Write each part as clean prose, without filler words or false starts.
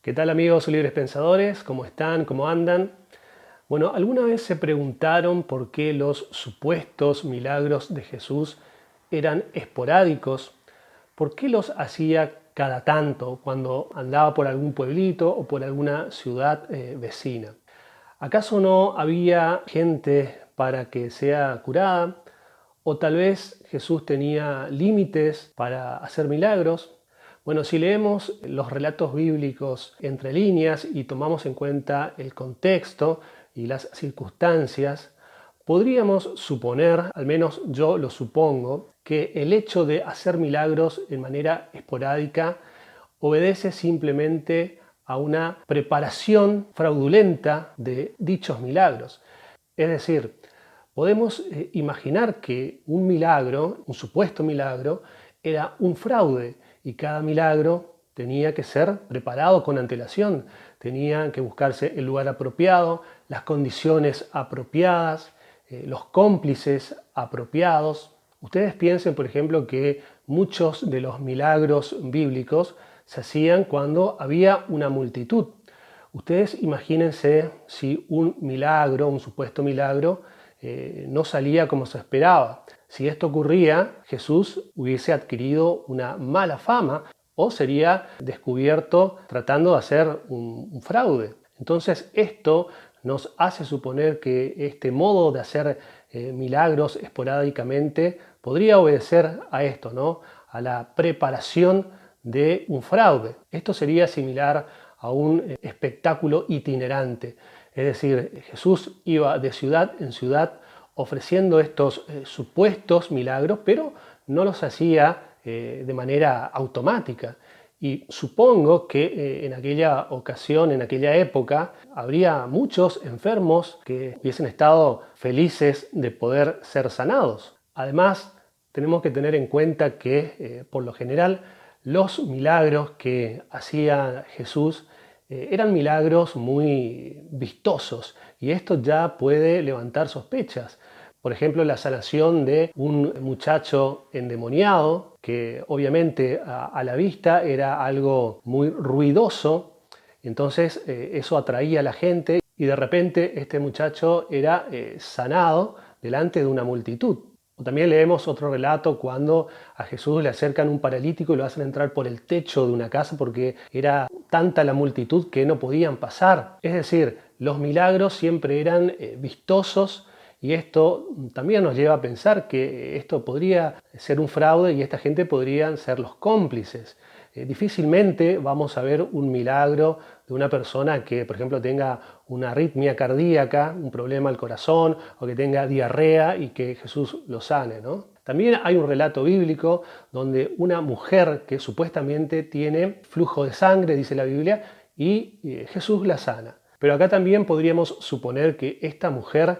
¿Qué tal amigos libres pensadores? ¿Cómo están? ¿Cómo andan? Bueno, ¿alguna vez se preguntaron por qué los supuestos milagros de Jesús eran esporádicos? ¿Por qué los hacía cada tanto cuando andaba por algún pueblito o por alguna ciudad vecina? ¿Acaso no había gente para que sea curada? ¿O tal vez Jesús tenía límites para hacer milagros? Bueno, si leemos los relatos bíblicos entre líneas y tomamos en cuenta el contexto y las circunstancias, podríamos suponer, al menos yo lo supongo, que el hecho de hacer milagros en manera esporádica obedece simplemente a una preparación fraudulenta de dichos milagros. Es decir, podemos imaginar que un milagro, un supuesto milagro, era un fraude y cada milagro tenía que ser preparado con antelación, tenía que buscarse el lugar apropiado, las condiciones apropiadas, los cómplices apropiados. Ustedes piensen, por ejemplo, que muchos de los milagros bíblicos se hacían cuando había una multitud. Ustedes imagínense si un milagro, un supuesto milagro, no salía como se esperaba. Si esto ocurría, Jesús hubiese adquirido una mala fama o sería descubierto tratando de hacer un fraude. Entonces esto nos hace suponer que este modo de hacer milagros esporádicamente podría obedecer a esto, ¿no? A la preparación de un fraude. Esto sería similar a un espectáculo itinerante. Es decir, Jesús iba de ciudad en ciudad ofreciendo estos supuestos milagros, pero no los hacía de manera automática. Y supongo que en aquella ocasión, en aquella época, habría muchos enfermos que hubiesen estado felices de poder ser sanados. Además, tenemos que tener en cuenta que, por lo general, los milagros que hacía Jesús eran milagros muy vistosos y esto ya puede levantar sospechas. Por ejemplo, la sanación de un muchacho endemoniado, que obviamente a la vista era algo muy ruidoso, entonces eso atraía a la gente y de repente este muchacho era sanado delante de una multitud. O también leemos otro relato cuando a Jesús le acercan un paralítico y lo hacen entrar por el techo de una casa porque era tanta la multitud que no podían pasar. Es decir, los milagros siempre eran vistosos y esto también nos lleva a pensar que esto podría ser un fraude y esta gente podrían ser los cómplices. Difícilmente vamos a ver un milagro de una persona que, por ejemplo, tenga una arritmia cardíaca, un problema al corazón o que tenga diarrea y que Jesús lo sane, ¿no? También hay un relato bíblico donde una mujer que supuestamente tiene flujo de sangre, dice la Biblia, y Jesús la sana. Pero acá también podríamos suponer que esta mujer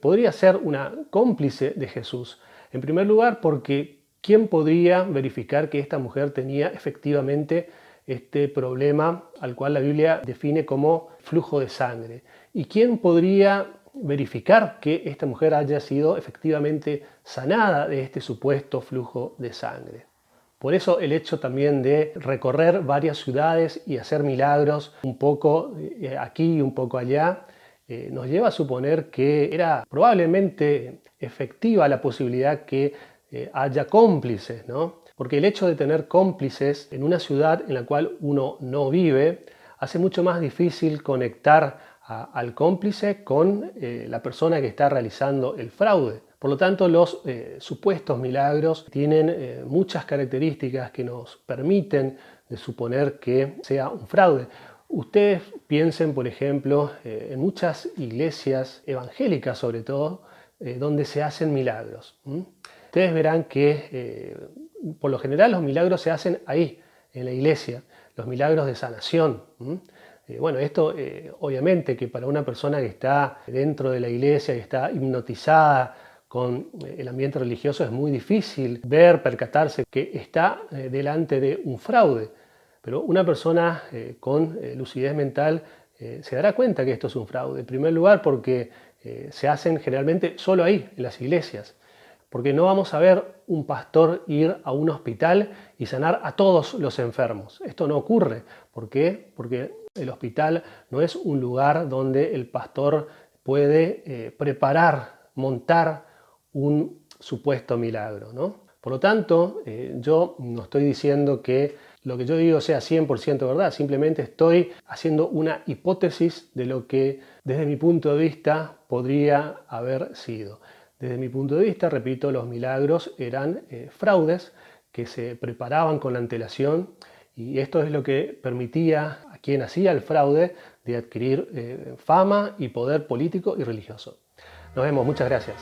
podría ser una cómplice de Jesús. En primer lugar, porque ¿quién podría verificar que esta mujer tenía efectivamente este problema al cual la Biblia define como flujo de sangre? ¿Y quién podría verificar que esta mujer haya sido efectivamente sanada de este supuesto flujo de sangre? Por eso el hecho también de recorrer varias ciudades y hacer milagros un poco aquí y un poco allá, nos lleva a suponer que era probablemente efectiva la posibilidad que haya cómplices, ¿no? Porque el hecho de tener cómplices en una ciudad en la cual uno no vive hace mucho más difícil conectar al cómplice con la persona que está realizando el fraude. Por lo tanto, los supuestos milagros tienen muchas características que nos permiten de suponer que sea un fraude. Ustedes piensen, por ejemplo, en muchas iglesias evangélicas, sobre todo, donde se hacen milagros. Ustedes verán que por lo general los milagros se hacen ahí, en la iglesia, los milagros de sanación. Bueno, esto obviamente que para una persona que está dentro de la iglesia, que está hipnotizada con el ambiente religioso, es muy difícil ver, percatarse que está delante de un fraude. Pero una persona con lucidez mental se dará cuenta que esto es un fraude. En primer lugar porque se hacen generalmente solo ahí, en las iglesias. porque no vamos a ver un pastor ir a un hospital y sanar a todos los enfermos. Esto no ocurre. ¿Por qué? Porque el hospital no es un lugar donde el pastor puede preparar, montar un supuesto milagro, ¿no? Por lo tanto, yo no estoy diciendo que lo que yo digo sea 100% verdad, simplemente estoy haciendo una hipótesis de lo que desde mi punto de vista podría haber sido. Desde mi punto de vista, repito, los milagros eran fraudes que se preparaban con la antelación y esto es lo que permitía a quien hacía el fraude de adquirir fama y poder político y religioso. Nos vemos, muchas gracias.